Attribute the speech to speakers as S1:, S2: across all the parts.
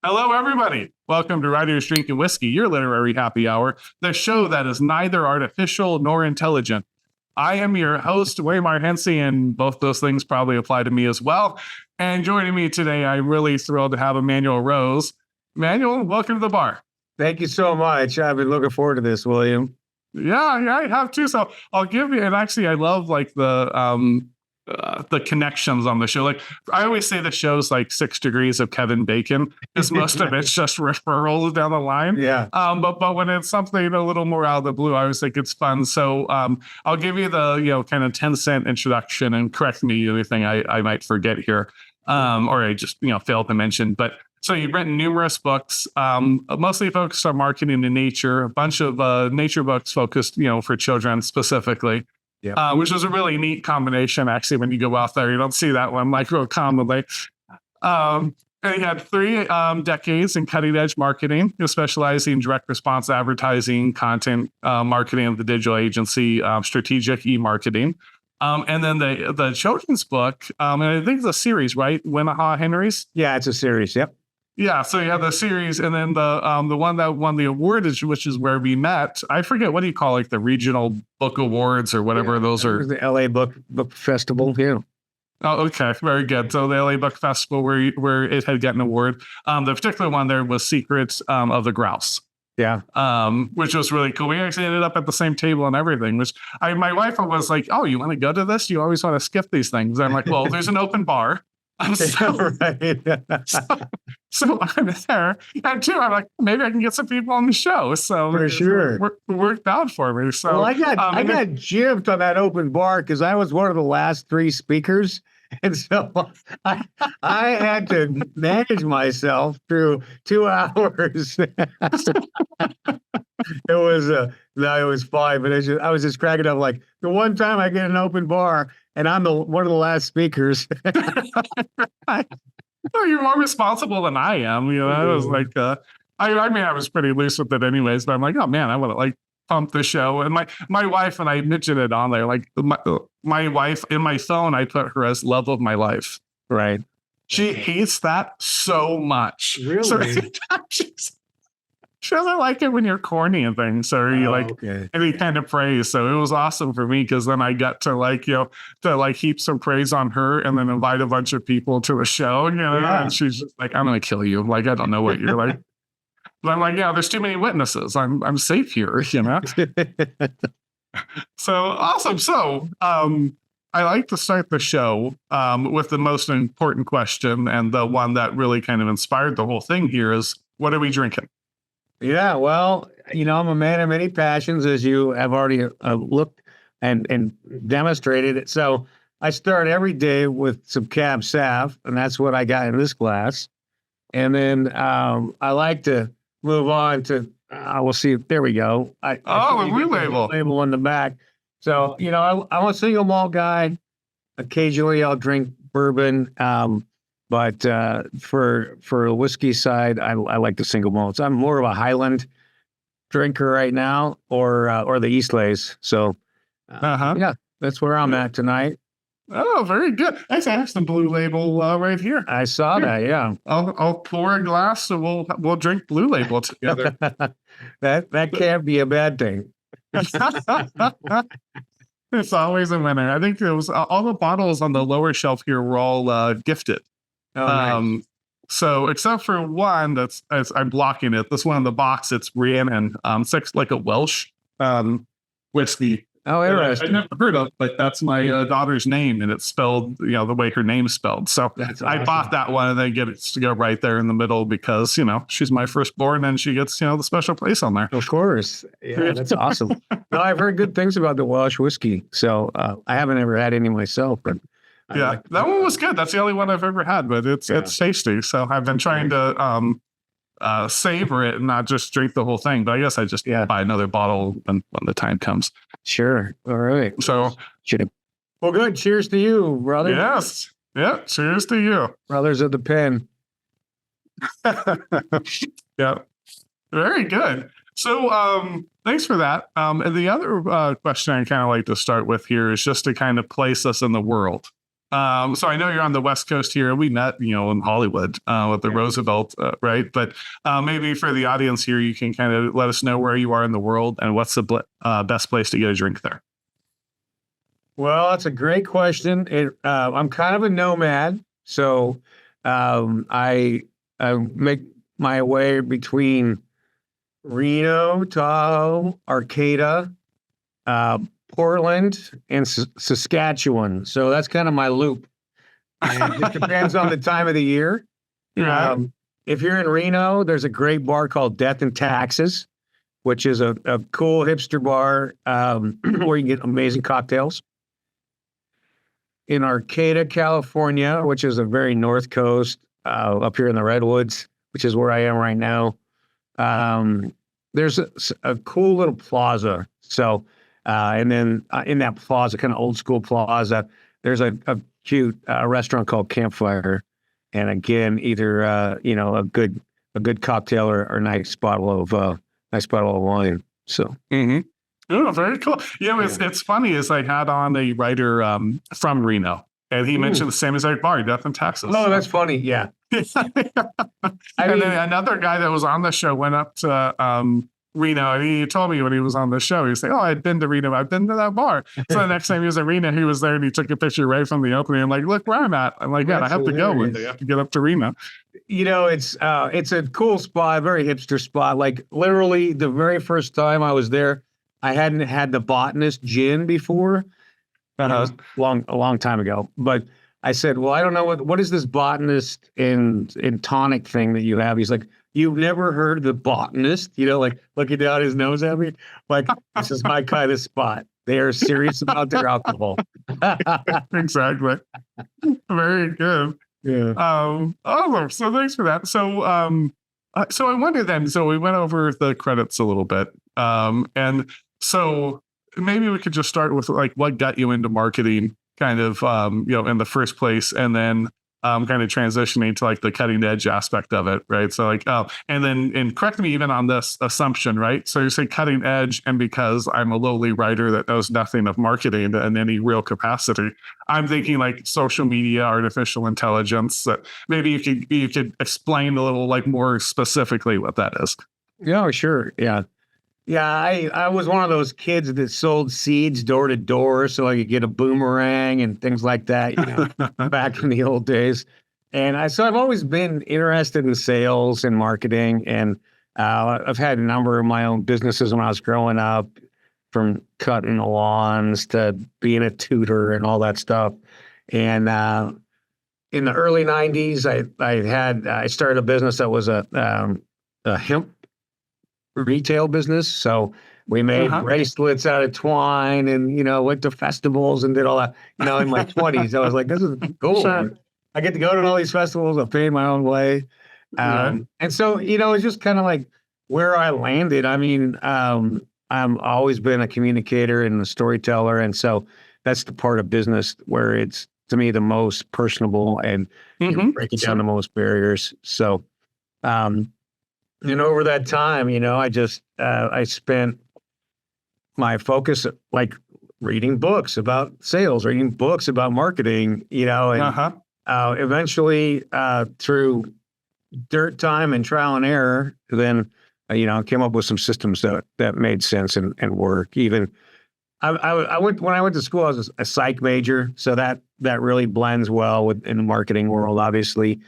S1: Hello, everybody. Welcome to Writers Drinking Whiskey, your literary happy hour, the show that is neither artificial nor intelligent. I am your host, Waymar Hincy, and both those things probably apply to me as well. And joining me today, I'm really thrilled to have Emanuel Rose. Emanuel, welcome to the bar.
S2: Thank you so much. I've been looking forward to this, William.
S1: Yeah, I have too. So I'll give you, and actually, I love like the connections on the show. Like I always say, the show's like 6 degrees of Kevin Bacon, because most of it's just referrals down the line.
S2: Yeah.
S1: But when it's something a little more out of the blue, I always think it's fun. So I'll give you the kind of 10-cent introduction, and correct me anything I might forget here, or I just failed to mention. But so you've written numerous books, mostly focused on marketing and nature. A bunch of nature books focused for children specifically. Yeah, which is a really neat combination. Actually, when you go out there, you don't see that one like real commonly. And he had 3 decades in cutting edge marketing, specializing in direct response advertising, content marketing of the digital agency, strategic e-marketing. And then the children's book, and I think it's a series, right? Winnaha Henry's?
S2: Yeah, it's a series. Yep.
S1: Yeah, so you have the series, and then the one that won the award which is where we met. I forget, what do you call like the regional book awards or whatever those are?
S2: The LA Book Festival. Yeah.
S1: Oh, okay, very good. So the LA Book Festival, where it had gotten an award. The particular one there was Secrets of the Grouse.
S2: Yeah.
S1: Which was really cool. We actually ended up at the same table and everything. Which my wife was like, "Oh, you want to go to this? You always want to skip these things." I'm like, "Well, there's an open bar." So, so I'm there, and too, I'm like, maybe I can get some people on the show. So
S2: for sure,
S1: it worked out for me. So
S2: well, I got gypped on that open bar because I was one of the last 3 speakers, and so I had to manage myself through 2 hours. It was fine, but I was just cracking up. Like the one time I get an open bar, and I'm one of the last speakers.
S1: You're more responsible than I am. I was like, I mean, I was pretty loose with it anyways, but I'm like, oh man, I want to like pump the show. And my wife, and I mentioned it on there, like my wife in my phone, I put her as love of my life.
S2: Right.
S1: She hates that so much.
S2: Really?
S1: So she doesn't like it when you're corny and things, or you any kind of praise. So it was awesome for me, because then I got to like, to like heap some praise on her and then invite a bunch of people to a show, and she's just like, I'm going to kill you. Like, I don't know what you're like. But I'm like, there's too many witnesses. I'm safe here, So awesome. So I like to start the show with the most important question, and the one that really kind of inspired the whole thing here is, what are we drinking?
S2: Yeah, well, I'm a man of many passions, as you have already looked and demonstrated it. So I start every day with some Cab Sav, and that's what I got in this glass. And then I like to move on to, we'll see. There we go.
S1: The blue label.
S2: Label on the back. So, I'm a single malt guy. Occasionally I'll drink bourbon. But for the whiskey side, I like the single malts. I'm more of a Highland drinker right now, or the Eastleys. So, yeah, that's where I'm at tonight.
S1: Oh, very good. I have some blue label right here.
S2: I saw that. Yeah,
S1: I'll pour a glass, so we'll drink blue label together.
S2: that can't be a bad thing.
S1: It's always a winner. I think it was all the bottles on the lower shelf here were all gifted.
S2: Oh, nice.
S1: So except for one I'm blocking it. This one in the box, it's Rhiannon. It's like a Welsh whiskey.
S2: Oh, interesting.
S1: I never heard of, but that's my daughter's name, and it's spelled the way her name's spelled. So
S2: that's
S1: I
S2: awesome.
S1: bought that one, and then get it to go right there in the middle, because she's my firstborn, and she gets the special place on there.
S2: Of course, yeah, that's awesome. No, I've heard good things about the Welsh whiskey, so I haven't ever had any myself, but.
S1: Yeah, that one was good. That's the only one I've ever had, but it's tasty. So I've been trying to savor it and not just drink the whole thing. But I guess I just buy another bottle when the time comes.
S2: Sure. All right.
S1: So,
S2: well, good. Cheers to you, brother.
S1: Yes. Yeah. Cheers to you,
S2: brothers of the pen.
S1: Yeah. Very good. So, thanks for that. And the other question I kind of like to start with here is just to kind of place us in the world. So I know you're on the West Coast here. We met, in Hollywood with the Roosevelt, right? But maybe for the audience here, you can kind of let us know where you are in the world and what's the best place to get a drink there.
S2: Well, that's a great question. I'm kind of a nomad, so I make my way between Reno, Tahoe, Arcata, Portland, and Saskatchewan. So that's kind of my loop. And it depends on the time of the year. If you're in Reno, there's a great bar called Death and Taxes, which is a cool hipster bar where you can get amazing cocktails. In Arcata, California, which is a very north coast, up here in the Redwoods, which is where I am right now, there's a cool little plaza. So, and then in that plaza, kind of old school plaza, there's a cute restaurant called Campfire, and again, either a good cocktail or a nice bottle of wine. So.
S1: Mm-hmm. Oh, very cool. It's funny is I had on a writer from Reno, and he mentioned the same exact bar, Death and Taxes.
S2: Oh, that's funny. Yeah.
S1: And then another guy that was on the show went up to Reno, and he told me when he was on the show, he was like, "Oh, I'd been to Reno. I've been to that bar." So the next time he was in Reno, he was there, and he took a picture right from the opening. I'm like, "Look where I'm at." I'm like, "Yeah, I have to go one day. I have to get up to Reno."
S2: It's a cool spot, very hipster spot. Like literally, the very first time I was there, I hadn't had the Botanist gin before, a long time ago. But I said, "Well, I don't know what is this Botanist in tonic thing that you have?" He's like, "You've never heard of the Botanist?" Like looking down his nose at me. Like, this is my kind of spot. They are serious about their alcohol.
S1: Exactly. Very good.
S2: Yeah.
S1: Awesome. So thanks for that. So I wonder then. So we went over the credits a little bit, and so maybe we could just start with like what got you into marketing, kind of in the first place, and then kind of transitioning to like the cutting edge aspect of it, right? So like, and correct me even on this assumption, right? So you say cutting edge, and because I'm a lowly writer that knows nothing of marketing in any real capacity, I'm thinking like social media, artificial intelligence. Maybe you could explain a little like more specifically what that is.
S2: Yeah, sure. Yeah. Yeah, I was one of those kids that sold seeds door to door so I could get a boomerang and things like that, back in the old days. And so I've always been interested in sales and marketing. And I've had a number of my own businesses when I was growing up, from cutting lawns to being a tutor and all that stuff. And in the early 90s, I started a business that was a hemp retail business. So we made bracelets out of twine and, went to festivals and did all that, in my 20s. I was like, this is cool. Sure. I get to go to all these festivals. I pay my own way. And so, it's just kind of like where I landed. I mean, I'm always been a communicator and a storyteller. And so that's the part of business where it's, to me, the most personable and breaking down the most barriers. So, over that time, I spent my focus like reading books about sales, reading books about marketing, and eventually through dirt time and trial and error, then, came up with some systems that made sense and work. Even when I went to school, I was a psych major, so that really blends well in the marketing world, obviously.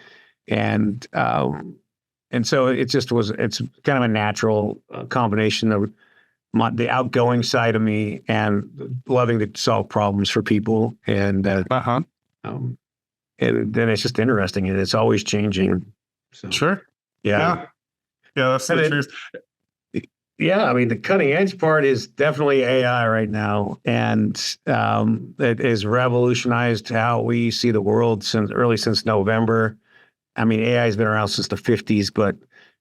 S2: And so it's kind of a natural combination of the outgoing side of me and loving to solve problems for people. And then it's just interesting, and it's always changing. So,
S1: sure. Yeah. That's the truth.
S2: Yeah. I mean, the cutting edge part is definitely AI right now. And it has revolutionized how we see the world since November. I mean, AI has been around since the 50s, but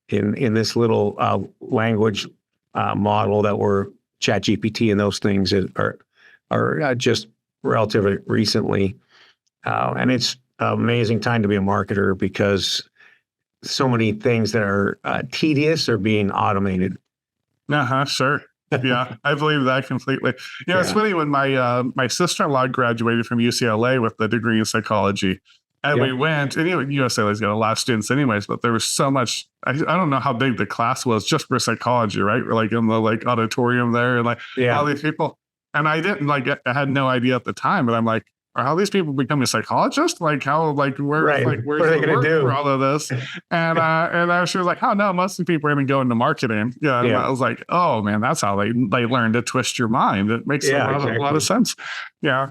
S2: in this little language model that we're ChatGPT and those things are just relatively recently. And it's an amazing time to be a marketer because so many things that are tedious are being automated.
S1: Sure. Yeah, I believe that completely. You know, it's funny when my sister-in-law graduated from UCLA with the degree in psychology, and we went, and UCLA's got a lot of students anyways, but there was so much. I don't know how big the class was just for psychology, right? We're like in the auditorium there, and all these people, and I didn't I had no idea at the time, but I'm like, are all these people becoming psychologists? Like how, where's
S2: what are they
S1: the work
S2: do
S1: for all of this? And she was like, oh no, most of the people are going to go into marketing. Yeah. And I was like, oh man, that's how they learn to twist your mind. It makes a lot of sense. Yeah.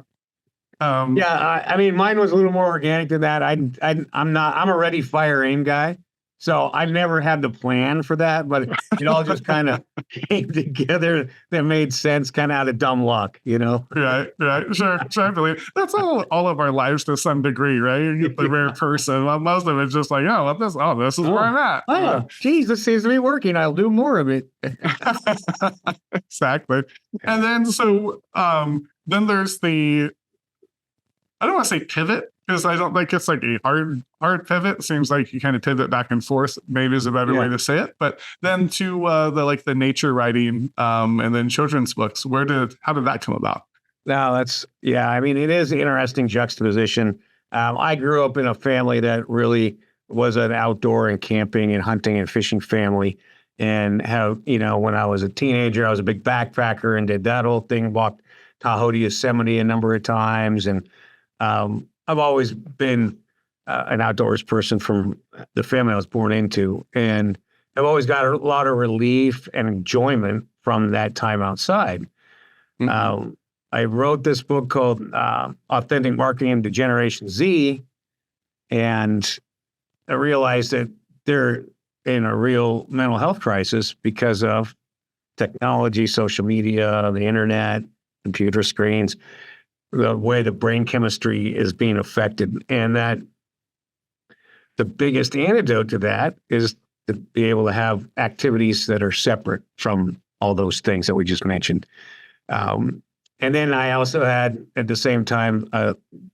S2: I mean, mine was a little more organic than that. I'm a ready, fire, aim guy. So I never had the plan for that, but it all just kind of came together that made sense kind of out of dumb luck, you know?
S1: Right. Sure. I believe that's all of our lives to some degree, right? You're the rare person. Well, most of it's just like, this is where I'm at.
S2: Oh, geez, this seems to be working. I'll do more of it.
S1: Exactly. And then, then there's I don't want to say pivot, because I don't think it's like a hard pivot. It seems like you kind of pivot back and forth, maybe is a better way to say it. But then to the nature writing and then children's books, how did that come about?
S2: No, I mean, it is an interesting juxtaposition. I grew up in a family that really was an outdoor and camping and hunting and fishing family. And when I was a teenager, I was a big backpacker and did that whole thing, walked Tahoe to Yosemite a number of times. And I've always been an outdoors person from the family I was born into, and I've always got a lot of relief and enjoyment from that time outside. Mm-hmm. I wrote this book called Authentic Marketing to Generation Z, and I realized that they're in a real mental health crisis because of technology, social media, the internet, computer screens, the way the brain chemistry is being affected. And that the biggest antidote to that is to be able to have activities that are separate from all those things that we just mentioned. And then I also had, at the same time,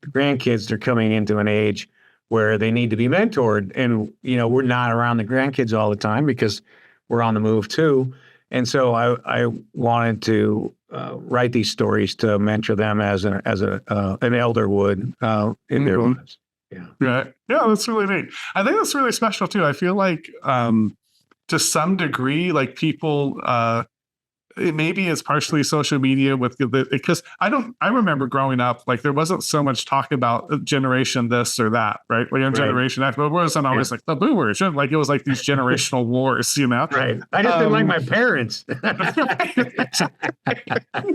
S2: grandkids. They're coming into an age where they need to be mentored. And, we're not around the grandkids all the time because we're on the move too. And so I wanted to write these stories to mentor them as an elder would in their lives. Yeah.
S1: Right. Yeah, that's really neat. I think that's really special too. I feel like to some degree, like people, it maybe it's partially social media because I remember growing up, like there wasn't so much talk about generation this or that, right? Like generation X, but it wasn't always like the boomers, like it was like these generational wars,
S2: Right. I just didn't like my parents.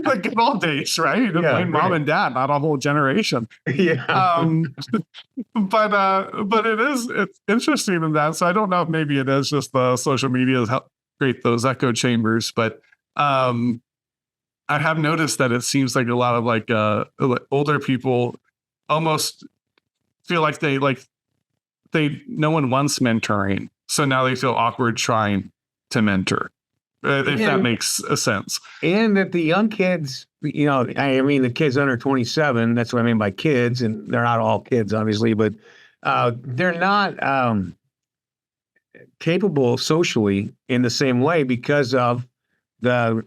S1: Like good old days, right? Mom and dad, not a whole generation.
S2: Yeah.
S1: But it's interesting in that. So I don't know if maybe it is just the social media has helped create those echo chambers, but I have noticed that it seems like a lot of like older people almost feel like no one wants mentoring, so now they feel awkward trying to mentor. If that makes a sense.
S2: And that the young kids, I mean the kids under 27. That's what I mean by kids, and they're not all kids, obviously, but they're not capable socially in the same way because of the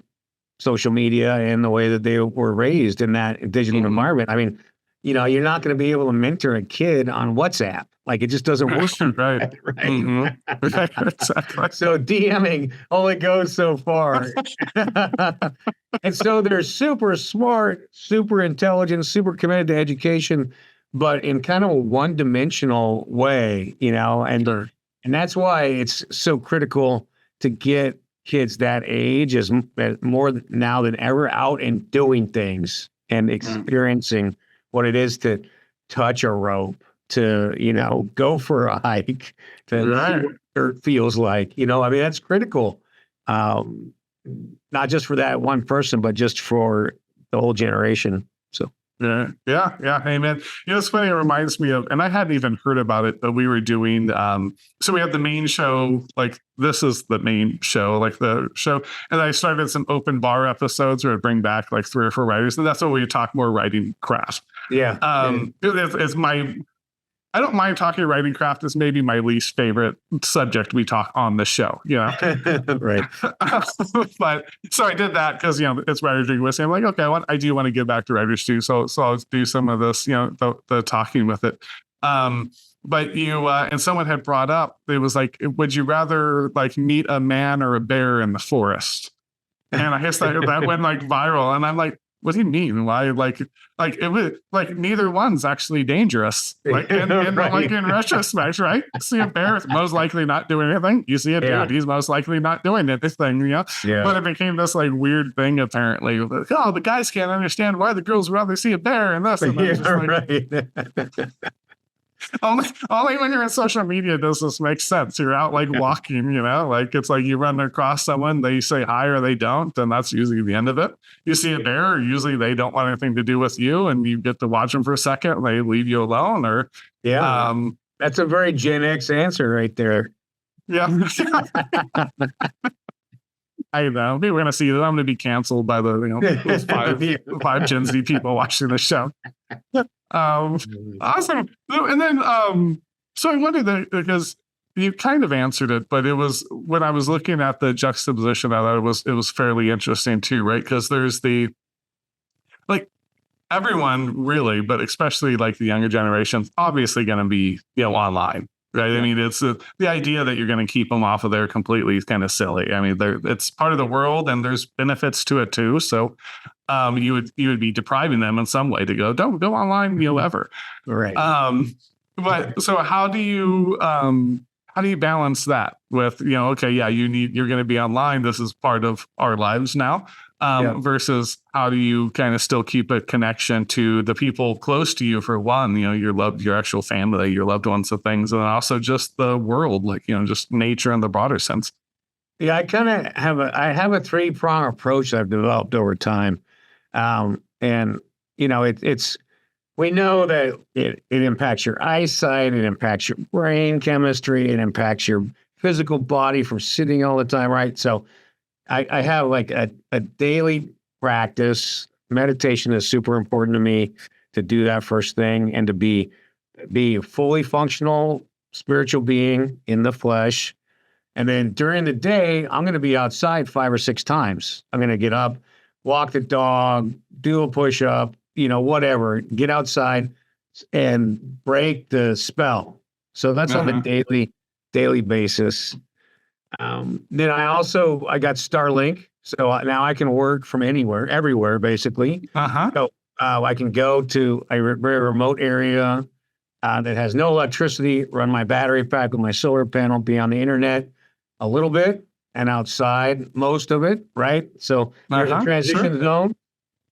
S2: social media and the way that they were raised in that digital environment. I mean, you're not going to be able to mentor a kid on WhatsApp. Like it just doesn't work.
S1: Right.
S2: Right.
S1: Mm-hmm. Exactly.
S2: So DMing only goes so far. And so they're super smart, super intelligent, super committed to education, but in kind of a one-dimensional way, and that's why it's so critical to get kids that age is more now than ever out and doing things and experiencing what it is to touch a rope, to, go for a hike, to see what it feels like, I mean, that's critical. Not just for that one person, but just for the whole generation. So.
S1: Yeah. Amen. It's funny. It reminds me of, and I hadn't even heard about it, but we were doing, so we had the main show, like this is the main show, like the show. And I started some open bar episodes where I'd bring back like 3 or 4 writers. And that's what we talk more writing craft.
S2: Yeah.
S1: It's I don't mind talking writing craft. Is maybe my least favorite subject we talk on the show, you know.
S2: Right.
S1: But so I did that because, you know, it's writers drink whiskey. I'm like, okay, I do want to give back to writers too. So I'll do some of this, you know, the talking with it. But you and someone had brought up, it was like, would you rather like meet a man or a bear in the forest? And I guess that went like viral. And I'm like, what do you mean? Why? Like it was like neither one's actually dangerous. Like in
S2: Right.
S1: like in retrospect, right? See a bear, it's most likely not doing anything. You see a dude, he's most likely not doing anything, you know?
S2: Yeah.
S1: But it became this like weird thing apparently. Like, oh, the guys can't understand why the girls rather see a bear and this. And
S2: Yeah,
S1: like,
S2: right.
S1: only when you're in social media does this make sense. You're out like walking, you know, like it's like you run across someone, they say hi or they don't, and that's usually the end of it. You see a bear, usually they don't want anything to do with you, and you get to watch them for a second, and they leave you alone. Or
S2: That's a very Gen X answer right there.
S1: yeah. I know. People are gonna see that I'm gonna be canceled by the, you know, five Gen Z people watching the show. Awesome. And then so I wondered that, because you kind of answered it, but it was when I was looking at the juxtaposition, I thought it was fairly interesting too, right? Because there's the like everyone really, but especially like the younger generations, obviously going to be, you know, online, right? Yeah. I mean, it's the idea that you're going to keep them off of there completely is kind of silly. I mean, it's part of the world, and there's benefits to it too. So you would be depriving them in some way to don't go online, you know, ever.
S2: Right.
S1: But so how do you balance that with, you know, okay, yeah, you're going to be online. This is part of our lives now. Versus how do you kind of still keep a connection to the people close to you, for one, you know, your actual family, your loved ones, and things, and also just the world, like, you know, just nature in the broader sense.
S2: Yeah, I kind of have a 3-prong approach I've developed over time. And you know, it's we know that it impacts your eyesight, it impacts your brain chemistry, it impacts your physical body from sitting all the time, right? So I have like a daily practice. Meditation is super important to me, to do that first thing, and to be a fully functional spiritual being in the flesh. And then during the day, I'm going to be outside 5 or 6 times. I'm going to get up, walk the dog, do a push-up, you know, whatever, get outside and break the spell. So that's on a daily basis. Then I got Starlink. So now I can work from anywhere, everywhere, basically. So I can go to a very remote area that has no electricity, run my battery pack with my solar panel, be on the internet a little bit, and outside most of it, right? So there's a transition zone.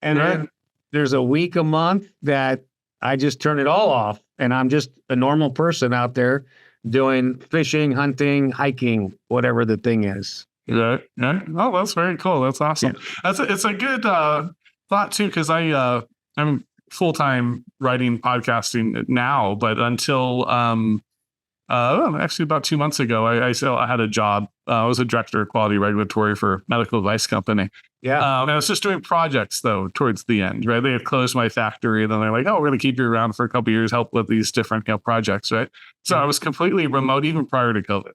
S2: And then there's a week a month that I just turn it all off, and I'm just a normal person out there doing fishing, hunting, hiking, whatever the thing is.
S1: Yeah. Oh, that's very cool. That's awesome. Yeah. It's a good thought too, because I'm full-time writing podcasting now, but until actually about 2 months ago, I had a job. I was a director of quality regulatory for a medical device company. Yeah. And I was just doing projects though towards the end, right? They had closed my factory, and then they're like, "Oh, we're going to keep you around for a couple of years, help with these different, you know, projects," right? So I was completely remote even prior to COVID.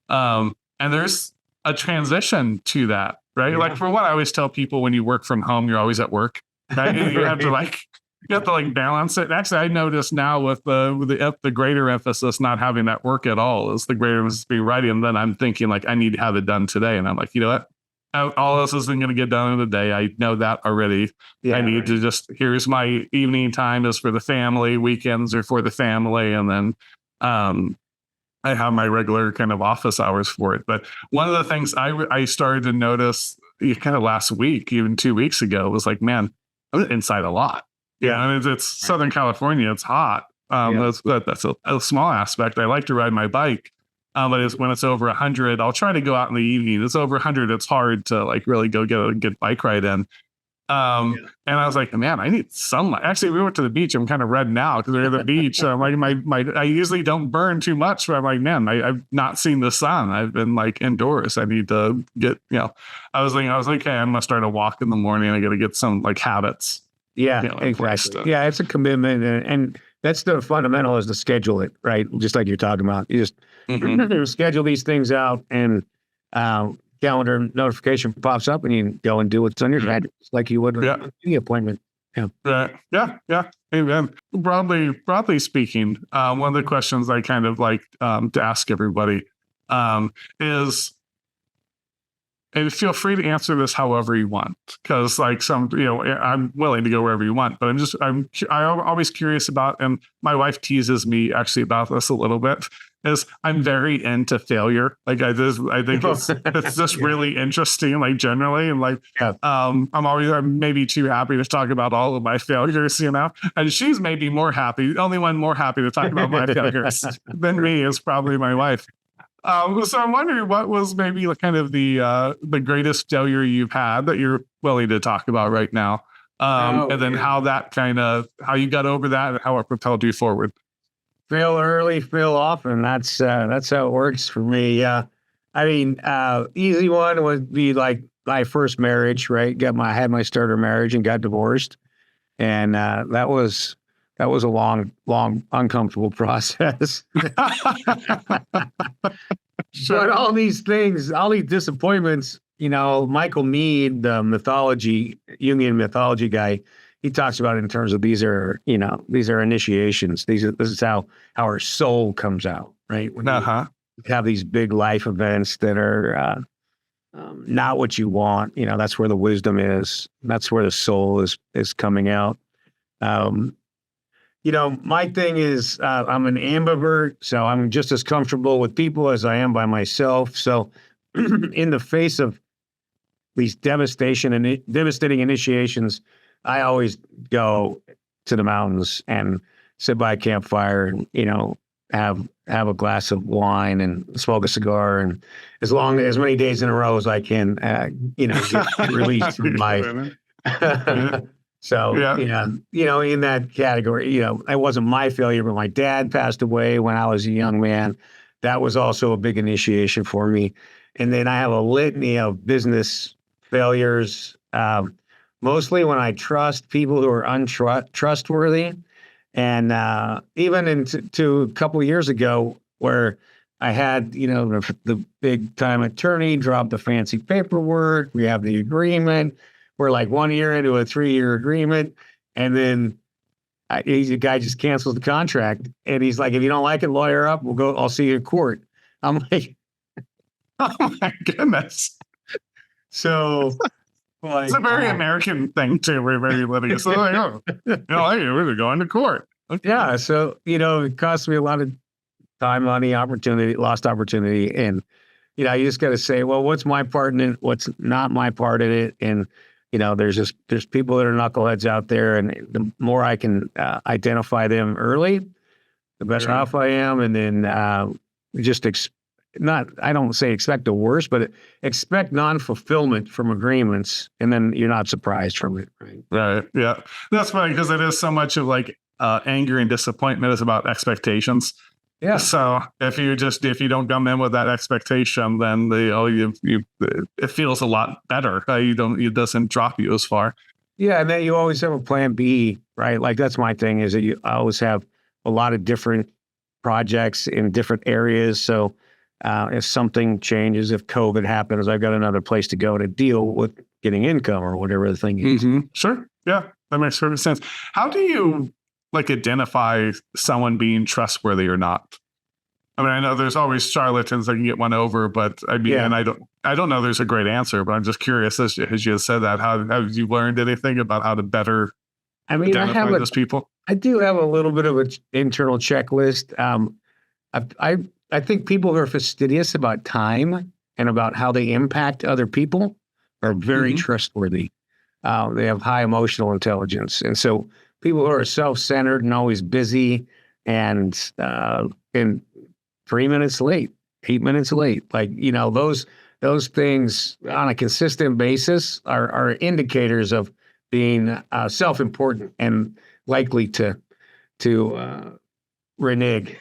S1: And there's a transition to that, right? Yeah. Like for one, I always tell people, when you work from home, you're always at work, right? You have to balance it. Actually, I notice now with the greater emphasis not having that work at all, is the greater emphasis be writing. And then I'm thinking like, I need to have it done today. And I'm like, you know what? All this isn't going to get done in the day. I know that already. Yeah, I need to just, here's my evening time is for the family, weekends are for the family. And then I have my regular kind of office hours for it. But one of the things I started to notice kind of last week, even 2 weeks ago, was like, man, I'm inside a lot. Yeah. I mean, it's Southern California. It's hot. That's a small aspect. I like to ride my bike. But when it's over 100, I'll try to go out in the evening. It's over 100. It's hard to like really go get a good bike ride in. And I was like, man, I need sunlight. Actually, we went to the beach. I'm kind of red now because we're at the beach. So I'm like, I usually don't burn too much, but I'm like, man, I've not seen the sun. I've been like indoors. I need to get, you know, I was like, okay, I'm going to start a walk in the morning. I got to get some like habits.
S2: Yeah, exactly. Yeah, it's a commitment. And that's the fundamental, is to schedule it, right? Just like you're talking about. You just schedule these things out, and calendar notification pops up, and you go and do what's on your schedule, like you would with any appointment. Yeah.
S1: Right. Yeah. Amen. Broadly speaking, one of the questions I kind of like to ask everybody is, and feel free to answer this however you want, because like I'm willing to go wherever you want, but I'm always curious about, and my wife teases me actually about this a little bit, is I'm very into failure. Like I think it's just really interesting, like generally, and like I'm maybe too happy to talk about all of my failures, and she's maybe more happy. The only one more happy to talk about my failures than me is probably my wife. So I'm wondering, what was maybe kind of the greatest failure you've had that you're willing to talk about right now, and then how you got over that and how it propelled you forward.
S2: Fail early, fail often. That's how it works for me. I mean, easy one would be like my first marriage, right? Had my starter marriage and got divorced, and that was a long, uncomfortable process.
S1: Sure.
S2: But all these things, all these disappointments, Michael Meade, the Jungian mythology guy, he talks about it in terms of these are initiations. This is how our soul comes out, right? When you have these big life events that are not what you want, that's where the wisdom is. That's where the soul is coming out. My thing is I'm an ambivert, so I'm just as comfortable with people as I am by myself. So in the face of these devastating initiations, I always go to the mountains and sit by a campfire and, have a glass of wine and smoke a cigar, and as many days in a row as I can, get released from life. So, in that category, it wasn't my failure, but my dad passed away when I was a young man. That was also a big initiation for me. And then I have a litany of business failures, mostly when I trust people who are untrustworthy. And even to a couple of years ago, where I had, the big time attorney drop the fancy paperwork. We have the agreement. We're like 1 year into a 3-year agreement, and then the guy just cancels the contract, and he's like, "If you don't like it, lawyer up. I'll see you in court." I'm like,
S1: "Oh my goodness!"
S2: So,
S1: it's a very American thing too. We're very litigious. So like, we're going to court. Okay.
S2: Yeah, so it cost me a lot of time, money, lost opportunity, and you just got to say, well, what's my part in it? What's not my part in it? And there's people that are knuckleheads out there, and the more I can identify them early, the better off I am. And then I don't say expect the worst, but expect non-fulfillment from agreements, and then you're not surprised from it.
S1: Right. Yeah. That's funny, because it is so much of like anger and disappointment is about expectations.
S2: Yeah.
S1: So if you don't come in with that expectation, then it feels a lot better. It doesn't drop you as far.
S2: Yeah, and then you always have a plan B, right? Like that's my thing, is that you always have a lot of different projects in different areas. So if something changes, if COVID happens, I've got another place to go to deal with getting income or whatever the thing is.
S1: Mm-hmm. Sure. Yeah, that makes perfect sense. How do you identify someone being trustworthy or not? I mean, I know there's always charlatans that can get one over, but I mean, and I don't know there's a great answer, but I'm just curious, as you said that, have you learned anything about how to better identify those people?
S2: I do have a little bit of an internal checklist. I think people who are fastidious about time and about how they impact other people are very trustworthy. They have high emotional intelligence. And so people who are self-centered and always busy and 3 minutes late, 8 minutes late, like, those things on a consistent basis are indicators of being self-important and likely to renege.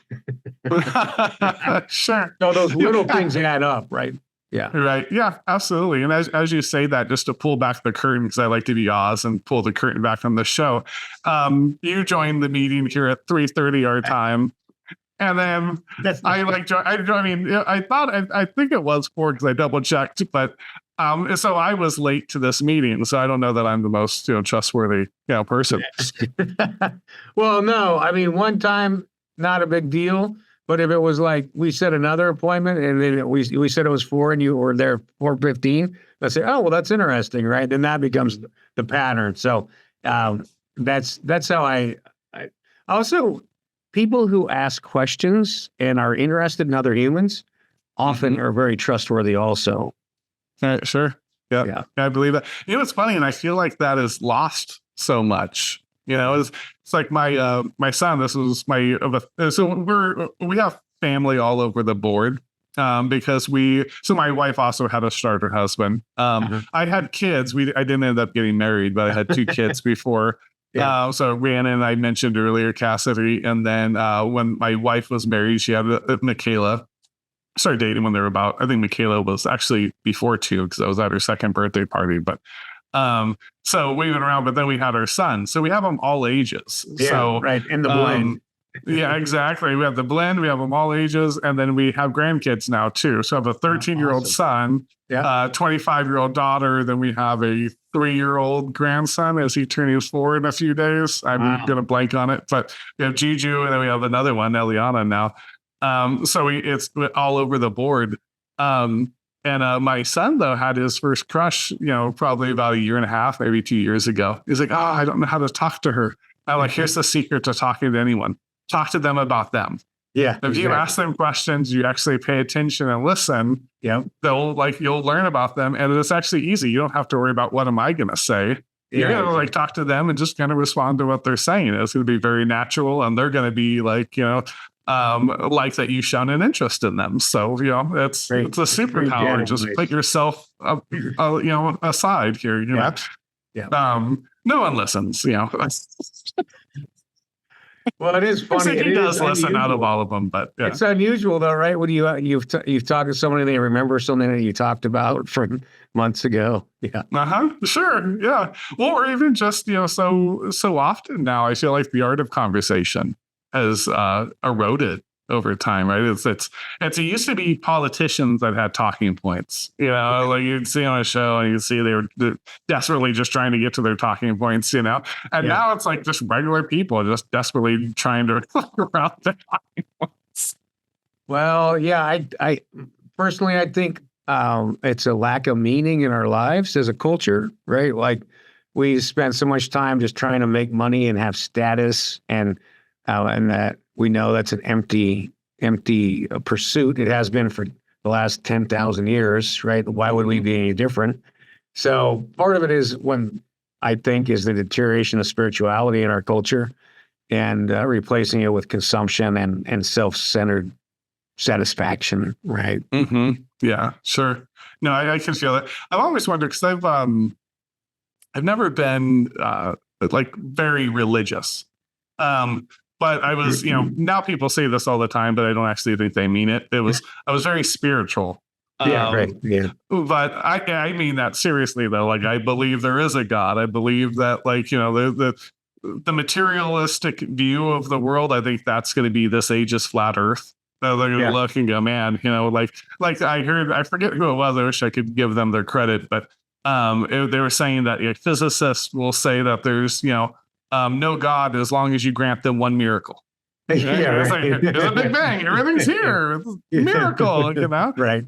S1: Sure.
S2: So those little things add up, right? Yeah.
S1: Right. Yeah, absolutely. And as you say that, just to pull back the curtain, because I like to be Oz and pull the curtain back on the show. You joined the meeting here at 3:30 our time. And then I think it was 4 because I double checked, but so I was late to this meeting. So I don't know that I'm the most, trustworthy, person.
S2: Well, no, I mean, one time, not a big deal. But if it was like we set another appointment and then we said it was 4 and you were there 4:15, let's say, oh, well, that's interesting, right? Then that becomes the pattern. So that's how I also, people who ask questions and are interested in other humans often are very trustworthy also.
S1: Sure. Yeah. I believe that. It's funny, and I feel like that is lost so much. It's like my son. This was so we have family all over the board because my wife also had a starter husband. I had kids. I didn't end up getting married, but I had 2 kids before. So Rhiannon, I mentioned earlier, Cassidy, and then when my wife was married, she had Michaela. Started dating when they were about, I think Michaela was actually before 2 because I was at her second birthday party, but so we went around, but then we had our son. So we have them all ages.
S2: Yeah,
S1: so,
S2: right. In the blend.
S1: Yeah, exactly. We have the blend, we have them all ages, and then we have grandkids now too. So I have a 13-year-old son, 25-year-old daughter, then we have a 3-year-old grandson as he turns 4 in a few days. I'm going to blank on it, but we have Juju, and then we have another one, Eliana now. So it's all over the board. And my son, though, had his first crush, probably about 1.5 years, maybe 2 years ago. He's like, I don't know how to talk to her. I'm like, here's the secret to talking to anyone. Talk to them about them.
S2: Yeah.
S1: If you ask them questions, you actually pay attention and listen, you'll learn about them. And it's actually easy. You don't have to worry about what am I going to say. You're going to talk to them and just kind of respond to what they're saying. It's going to be very natural. And they're going to be like that you've shown an interest in them. So, it's a superpower. Just put yourself, aside here. No one listens,
S2: Well, it is funny.
S1: He does listen out of all of them, but
S2: it's unusual though, right? When you've talked to somebody, they remember something that you talked about from months ago. Yeah.
S1: Sure. Yeah. Well, or even just, so often now, I feel like the art of conversation has eroded over time, right? It used to be politicians that had talking points, like you'd see on a show and you'd see they're desperately just trying to get to their talking points, and now it's like just regular people just desperately trying to around their talking points.
S2: Well, yeah, I personally, I think it's a lack of meaning in our lives as a culture, right? Like we spend so much time just trying to make money and have status, and that we know that's an empty pursuit. It has been for the last 10,000 years, right? Why would we be any different? So part of it is I think is the deterioration of spirituality in our culture and replacing it with consumption and self-centered satisfaction, right?
S1: Mm-hmm. Yeah, sure. No, I can feel it. I've always wondered because I've never been like very religious. But I was, now people say this all the time, but I don't actually think they mean it. I was very spiritual.
S2: Right. Yeah.
S1: But I mean that seriously though. Like I believe there is a God. I believe that the materialistic view of the world, I think that's going to be this age's flat earth. They're going to look and go, man, like I heard, I forget who it was. I wish I could give them their credit, but they were saying that physicists will say that there's, no God as long as you grant them one miracle. It's like, there's a big bang. Everything's here. Miracle,
S2: Right.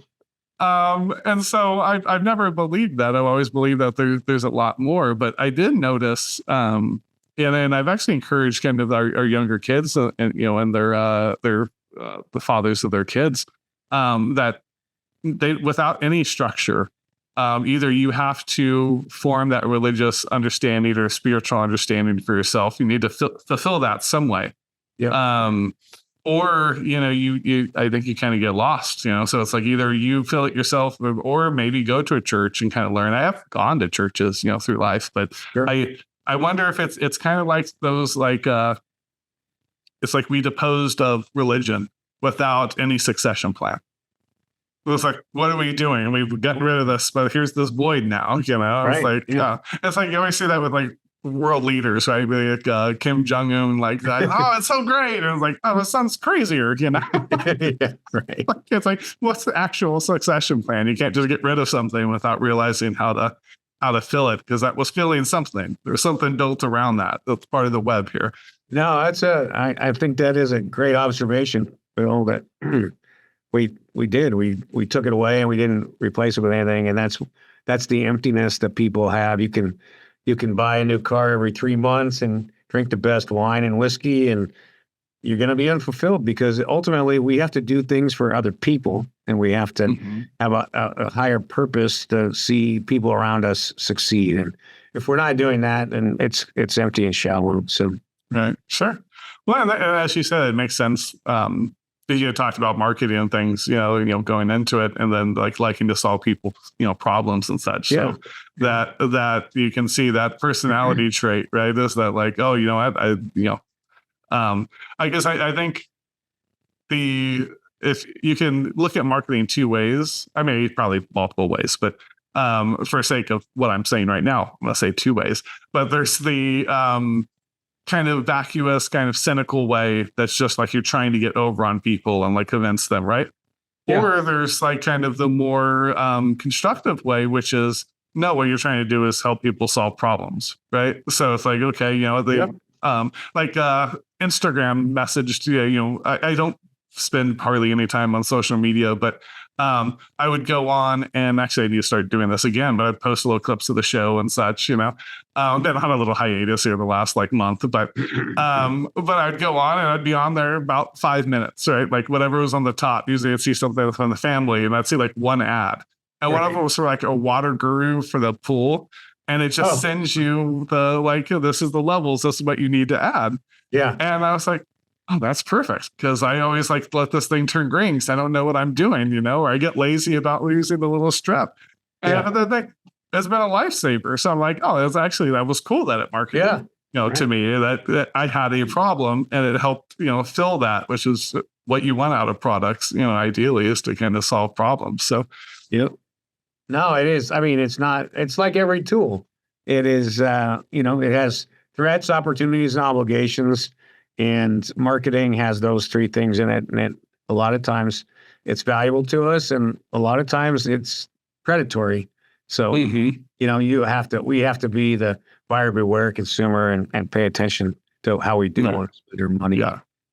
S1: And so I've never believed that. I've always believed that there's a lot more. But I did notice, and I've actually encouraged kind of our younger kids, and their the fathers of their kids, that they without any structure. Either you have to form that religious understanding or spiritual understanding for yourself. You need to fulfill that some way.
S2: Yeah.
S1: Or, I think you kind of get lost, so it's like either you fill it yourself or maybe go to a church and kind of learn. I have gone to churches, through life, but sure. I wonder if it's kind of like those, it's like we disposed of religion without any succession plan. it was like, what are we doing? We've gotten rid of this, but here's this void now. You know, I was like, it's like you always see that with like world leaders, right? Like Kim Jong-un, like, oh, it's so great. And it's like, oh, it sounds crazier, you know?
S2: Yeah, right.
S1: Like, it's like, what's the actual succession plan? You can't just get rid of something without realizing how to fill it, because that was filling something. There's something built around that. That's part of the web here.
S2: No, I think that is a great observation. Bill, that we did. We took it away and we didn't replace it with anything. And that's the emptiness that people have. You can buy a new car every 3 months and drink the best wine and whiskey, and you're going to be unfulfilled, because ultimately we have to do things for other people, and we have to have a higher purpose to see people around us succeed. And if we're not doing that, then it's empty and shallow. So,
S1: right. Sure. Well, and as you said, it makes sense. You talked about marketing and things, you know, going into it, and then like liking to solve people's, problems and such.
S2: Yeah.
S1: So that you can see that personality trait, right? Is that like, oh, I guess I think if you can look at marketing two ways, I mean, probably multiple ways, but for sake of what I'm saying right now, I'm gonna say two ways. But there's the kind of vacuous, kind of cynical way that's just like you're trying to get over on people and like convince them, right? Yeah. Or there's like kind of the more constructive way, which is no, what you're trying to do is help people solve problems, right? So it's like, okay, Instagram message, I don't spend hardly any time on social media, but I would go on, and actually I need to start doing this again, but I'd post little clips of the show and such, been on a little hiatus here the last like month, but I'd go on and I'd be on there about 5 minutes, right? Like whatever was on the top, usually I'd see something from the family, and I'd see like one ad. And one of them was for like a water guru for the pool. And it just sends you the, like, this is the levels, this is what you need to add.
S2: Yeah.
S1: And I was like, oh, that's perfect. Because I always like let this thing turn green because I don't know what I'm doing, or I get lazy about using the little strip. And it's been a lifesaver. So I'm like, oh, that was cool that it marketed, to me, that I had a problem, and it helped, fill that, which is what you want out of products, ideally, is to kind of solve problems. So,
S2: yep. No, it is. I mean, it's like every tool. It is, it has threats, opportunities, and obligations, and marketing has those three things in it. And a lot of times it's valuable to us, and a lot of times it's predatory. So, we have to be the buyer beware consumer and pay attention to how we do spend our money.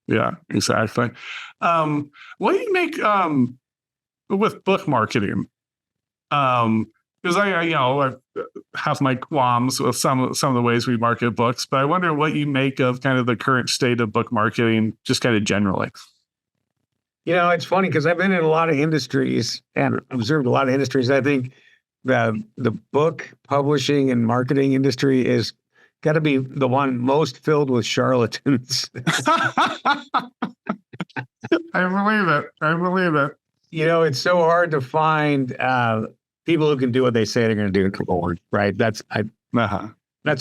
S1: Yeah, exactly. What do you make with book marketing? Because I have my qualms with some of the ways we market books, but I wonder what you make of kind of the current state of book marketing, just kind of generally.
S2: It's funny because I've been in a lot of industries and observed a lot of industries. I think the book publishing and marketing industry is got to be the one most filled with charlatans.
S1: I believe it.
S2: It's so hard to find people who can do what they say they're going to do forward, right? That's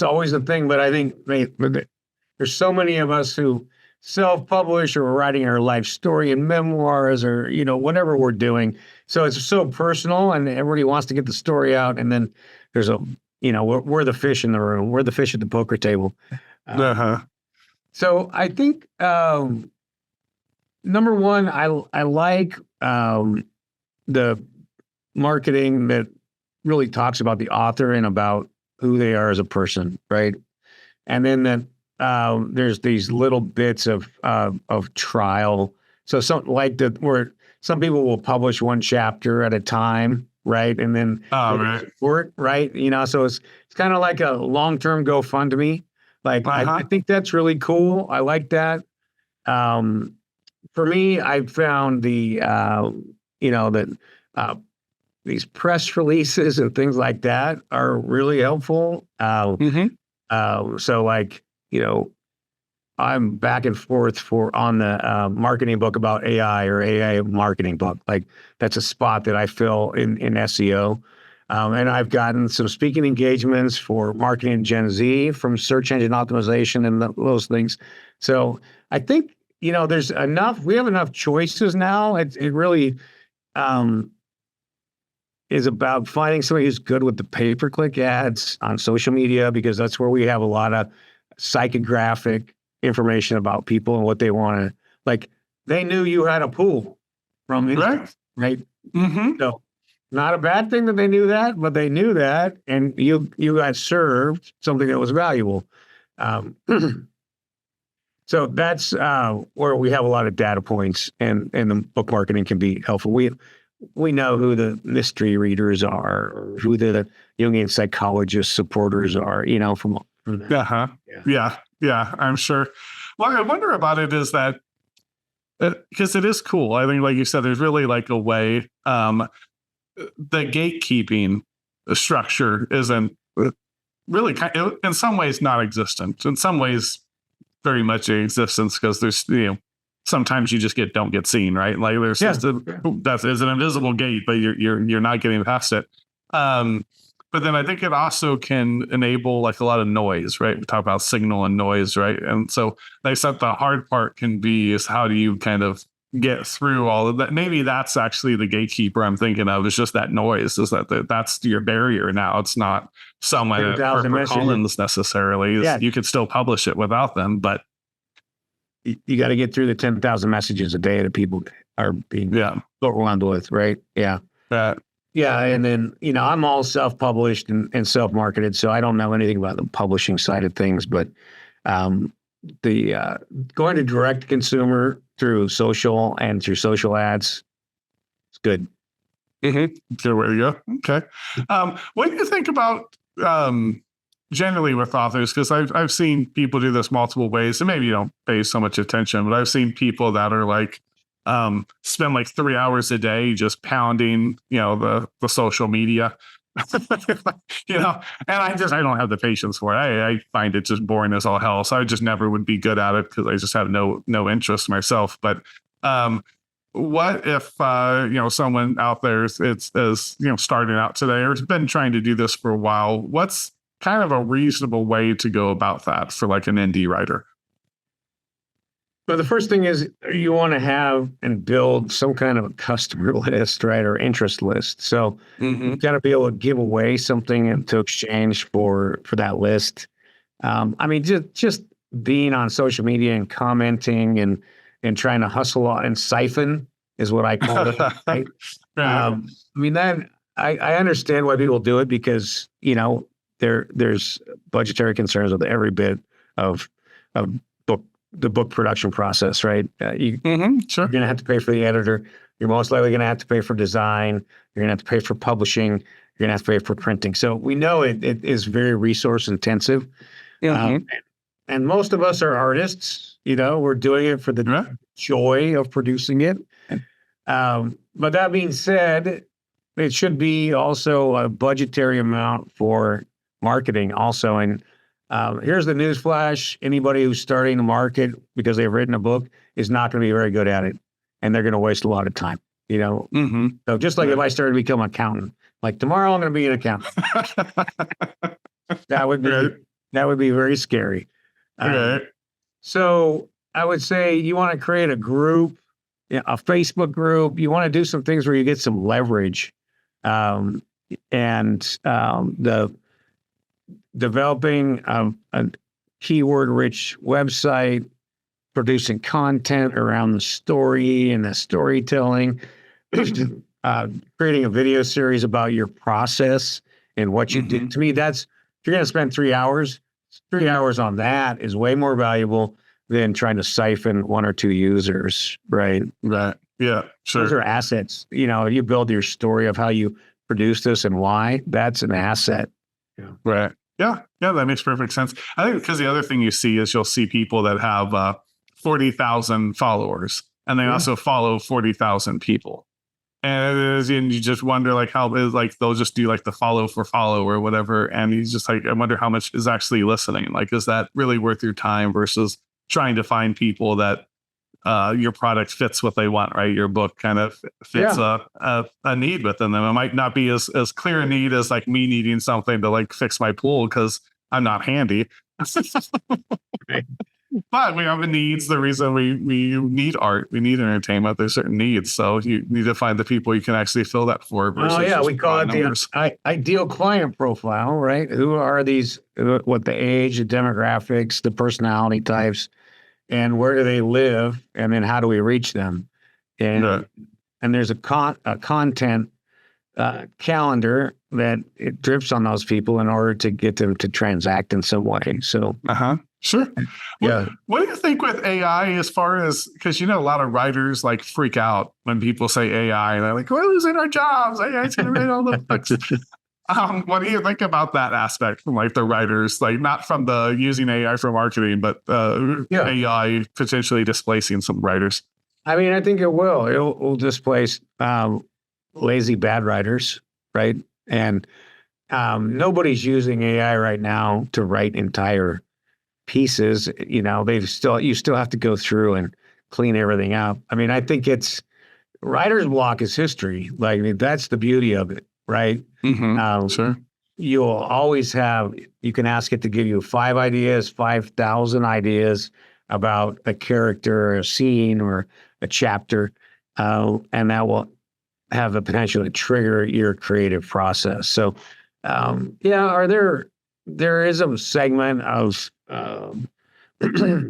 S2: always the thing. But I think there's so many of us who self-publish or writing our life story in memoirs or whatever we're doing. So it's so personal, and everybody wants to get the story out. And then there's we're the fish in the room. We're the fish at the poker table. So I think number one, I like the marketing that really talks about the author and about who they are as a person, right? And then that there's these little bits of trial. So something like that, where some people will publish one chapter at a time, right? And then work, right? So it's kind of like a long-term GoFundMe. Like I think that's really cool. I like that. For me, I found these press releases and things like that are really helpful. So like, I'm back and forth on the marketing book about AI or AI marketing book. Like that's a spot that I fill in SEO. And I've gotten some speaking engagements for marketing Gen Z from search engine optimization and those things. So I think, we have enough choices now. It really, is about finding somebody who's good with the pay-per-click ads on social media, because that's where we have a lot of psychographic information about people and what they want to, like, they knew you had a pool from Instagram, right?
S1: Mm-hmm.
S2: So not a bad thing that they knew that, but they knew that, and you got served something that was valuable. So that's where we have a lot of data points, and the book marketing can be helpful. We know who the mystery readers are, or who the Jungian psychologist supporters are, from that.
S1: Uh-huh. Yeah, I'm sure. What I wonder about it is that, because it is cool. I think, like you said, there's really like a way, the gatekeeping structure isn't really in some ways not existent. In some ways, very much in existence, because there's, sometimes you just don't get seen, right? Like there's that is an invisible gate, but you're not getting past it. But then I think it also can enable like a lot of noise, right? We talk about signal and noise, right? And so they said the hard part can be is how do you kind of get through all of that? Maybe that's actually the gatekeeper I'm thinking of, is just that noise, is that's your barrier now. It's not someone at HarperCollins necessarily.
S2: Yeah.
S1: You could still publish it without them, but
S2: you got to get through the 10,000 messages a day that people are being overwhelmed with, right? Yeah. Yeah. And then, I'm all self-published and self-marketed, so I don't know anything about the publishing side of things, but the going to direct consumer through social and through social ads, it's good.
S1: Mm-hmm. Good way to go. Okay. What do you think about generally with authors? Because I've seen people do this multiple ways, and maybe you don't pay so much attention, but I've seen people that are like spend like 3 hours a day just pounding, the social media. And I don't have the patience for it. I find it just boring as all hell. So I just never would be good at it, because I just have no interest myself. But what if someone out there is starting out today, or has been trying to do this for a while? What's kind of a reasonable way to go about that for like an indie writer?
S2: Well, the first thing is you want to have and build some kind of a customer list, right, or interest list. So you got to be able to give away something to exchange for that list. Just being on social media and commenting and trying to hustle and siphon is what I call it. Right? I understand why people do it, because there's budgetary concerns with every bit of the book production process, right? You're going to have to pay for the editor. You're most likely going to have to pay for design. You're going to have to pay for publishing. You're going to have to pay for printing. So we know it is very resource intensive. And most of us are artists. We're doing it for the joy of producing it. But that being said, it should be also a budgetary amount for marketing also. And here's the news flash: anybody who's starting to market because they've written a book is not going to be very good at it, and they're going to waste a lot of time. So just like if I started to become an accountant, like tomorrow I'm going to be an accountant, that would be very scary. So I would say you want to create a group, a Facebook group. You want to do some things where you get some leverage, and the developing a keyword-rich website, producing content around the story and the storytelling, creating a video series about your process and what you did. To me, that's, if you're going to spend 3 hours, 3 hours on that is way more valuable than trying to siphon 1 or 2 users, right?
S1: Right. Yeah, sure.
S2: Those are assets. You build your story of how you produce this and why. That's an asset.
S1: Right. Yeah, that makes perfect sense. I think because the other thing you see is you'll see people that have 40,000 followers, and they also follow 40,000 people. And you just wonder like how is like they'll just do like the follow for follow or whatever. And he's just like, I wonder how much is actually listening. Like, is that really worth your time versus trying to find people that your product fits what they want, right? Your book kind of fits a need within them. It might not be as clear a need as like me needing something to like fix my pool because I'm not handy. But we have the needs. The reason we need art, we need entertainment. There's certain needs, so you need to find the people you can actually fill that for.
S2: Oh yeah, we call it the ideal client profile, right? Who are these? What the age, the demographics, the personality types, and where do they live, and then how do we reach them? And there's a content calendar that it drips on those people in order to get them to transact in some way. So,
S1: sure.
S2: Yeah.
S1: What do you think with AI as far as, because a lot of writers like freak out when people say AI, and they're like, we're losing our jobs. AI's going to write all the books. What do you think about that aspect from like the writers, like not from the using AI for marketing, but AI potentially displacing some writers? I
S2: mean, I think it will. It will displace lazy bad writers, right? And nobody's using AI right now to write entire pieces. You still have to go through and clean everything up. I mean, I think writer's block is history. Like, that's the beauty of it, right?
S1: Sure.
S2: You'll always you can ask it to give you 5 ideas, 5,000 ideas about a character, or a scene, or a chapter, and that will have the potential to trigger your creative process. So, there is a segment of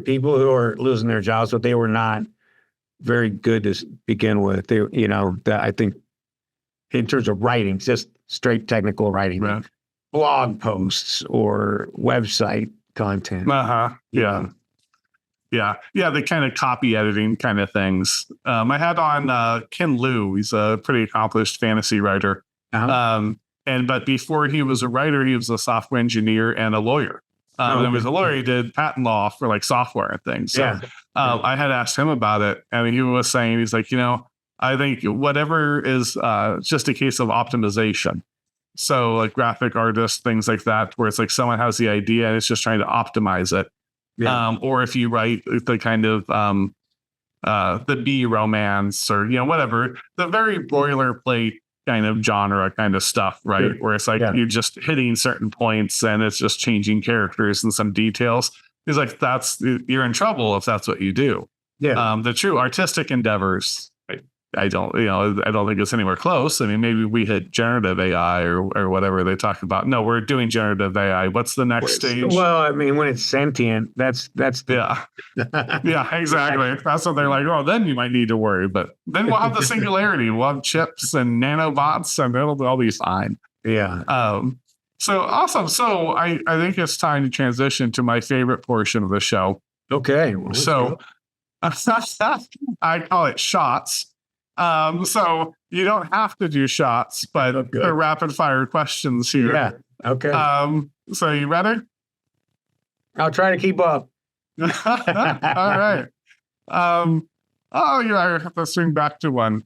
S2: people who are losing their jobs, but they were not very good to begin with. I think in terms of writing, just straight technical writing,
S1: right.
S2: Blog posts or website content.
S1: Yeah, the kind of copy editing kind of things. I had on Ken Liu. He's a pretty accomplished fantasy writer. But before he was a writer, he was a software engineer and a lawyer. And he was a lawyer. He did patent law for like software and things. So I had asked him about it, and he was saying, he's like, I think whatever is just a case of optimization. So like graphic artists, things like that, where it's like someone has the idea and it's just trying to optimize it. Yeah. Or if you write the kind of the B romance, or whatever, the very boilerplate kind of genre kind of stuff, right? Sure. Where it's like you're just hitting certain points and it's just changing characters and some details. It's like you're in trouble if that's what you do. Yeah. The true artistic endeavors, I don't think it's anywhere close. I mean, maybe we hit generative AI or whatever they talk about. No, we're doing generative AI. What's the next stage?
S2: Well, I mean, when it's sentient, that's
S1: yeah, exactly. That's what they're like. Oh, then you might need to worry. But then we'll have the singularity. We'll have chips and nanobots, and it'll all be fine.
S2: Yeah.
S1: So awesome. So I think it's time to transition to my favorite portion of the show.
S2: Okay.
S1: Well, so I call it shots. So you don't have to do shots, but they're rapid fire questions here.
S2: Yeah. Okay.
S1: So you ready?
S2: I'll try to keep up.
S1: All right. I have to swing back to one.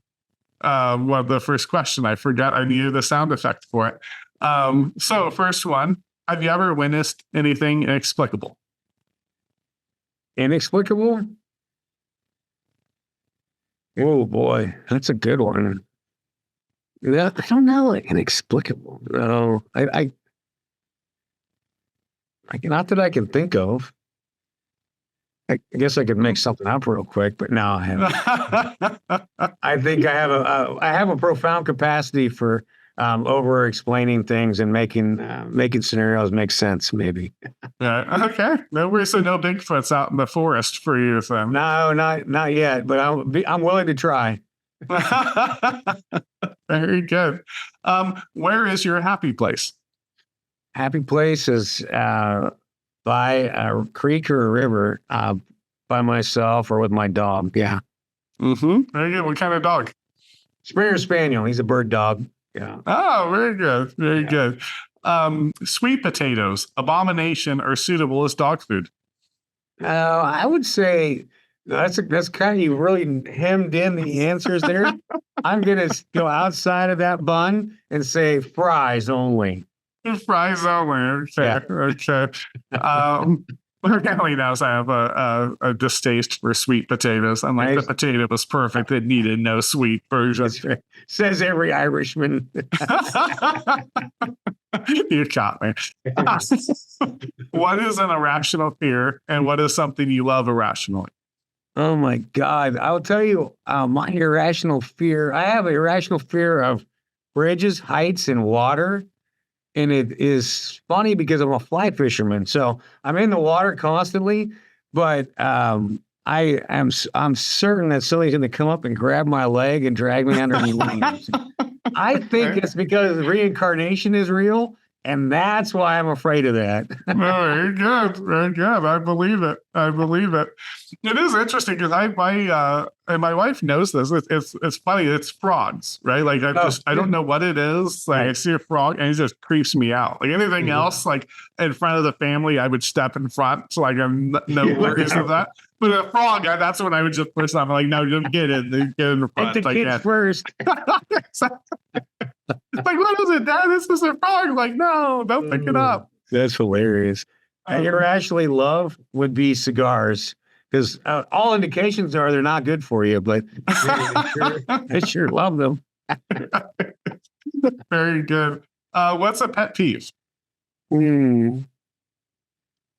S1: The first question, I forgot I needed a sound effect for it. So first one, have you ever witnessed anything inexplicable?
S2: Inexplicable? Oh boy, that's a good one. Yeah, I don't know, inexplicable. No, I not that I can think of. I guess I could make something up real quick, but no, I haven't. I think I have a profound capacity for over explaining things and making scenarios make sense. Maybe.
S1: Okay. No worries. So no Bigfoots out in the forest for you, then.
S2: No, not yet. But I'm willing to try.
S1: Very good. Where is your happy place?
S2: Happy place is by a creek or a river, by myself or with my dog. Yeah.
S1: Mm-hmm. Very good. What kind of dog?
S2: Springer Spaniel. He's a bird dog. Yeah.
S1: Oh, very good. Very good. Sweet potatoes, abomination or suitable as dog food?
S2: I would say that's kind of, you really hemmed in the answers there. I'm going to go outside of that bun and say fries only.
S1: Fries only. Okay. Yeah. Okay. My family knows I have a distaste for sweet potatoes. I'm like, the potato was perfect. It needed no sweet version.
S2: Says every Irishman.
S1: You caught me. What is an irrational fear, and what is something you love irrationally?
S2: Oh my God. I'll tell you, my irrational fear, I have an irrational fear of bridges, heights, and water. And it is funny because I'm a fly fisherman. So I'm in the water constantly, but I'm certain that somebody's going to come up and grab my leg and drag me under the waves. I think it's because reincarnation is real. And that's why I'm afraid of that.
S1: Very good. Very good. I believe it. I believe it. It is interesting because and my wife knows this. It's funny. It's frogs, right? Like I don't know what it is. Like I see a frog and it just creeps me out. Like anything else, like in front of the family, I would step in front. So like I'm no worries of that. But a frog, that's when I would just push them. I'm like, no, just get in the front.
S2: Take the kids first.
S1: It's like, what is it, Dad? This is a frog. Like, no, don't pick it up.
S2: That's hilarious. And irrationally love would be cigars, because all indications are they're not good for you, but I sure love them.
S1: Very good. What's a pet peeve?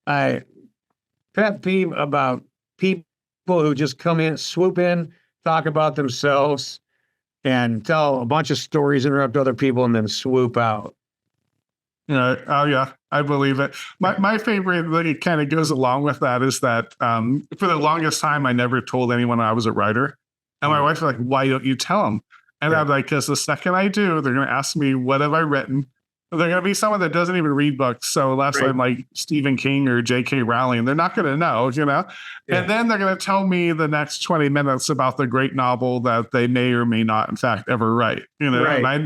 S2: Pet peeve about people who just come in, swoop in, talk about themselves, and tell a bunch of stories, interrupt other people, and then swoop out.
S1: Oh yeah, I believe it. My favorite that it kind of goes along with that is that for the longest time I never told anyone I was a writer, and my wife was like, "Why don't you tell them?" And I'm like, "Because the second I do, they're going to ask me what have I written." They're going to be someone that doesn't even read books. So unless I'm like Stephen King or J.K. Rowling, they're not going to know, Yeah. And then they're going to tell me the next 20 minutes about the great novel that they may or may not, in fact, ever write. And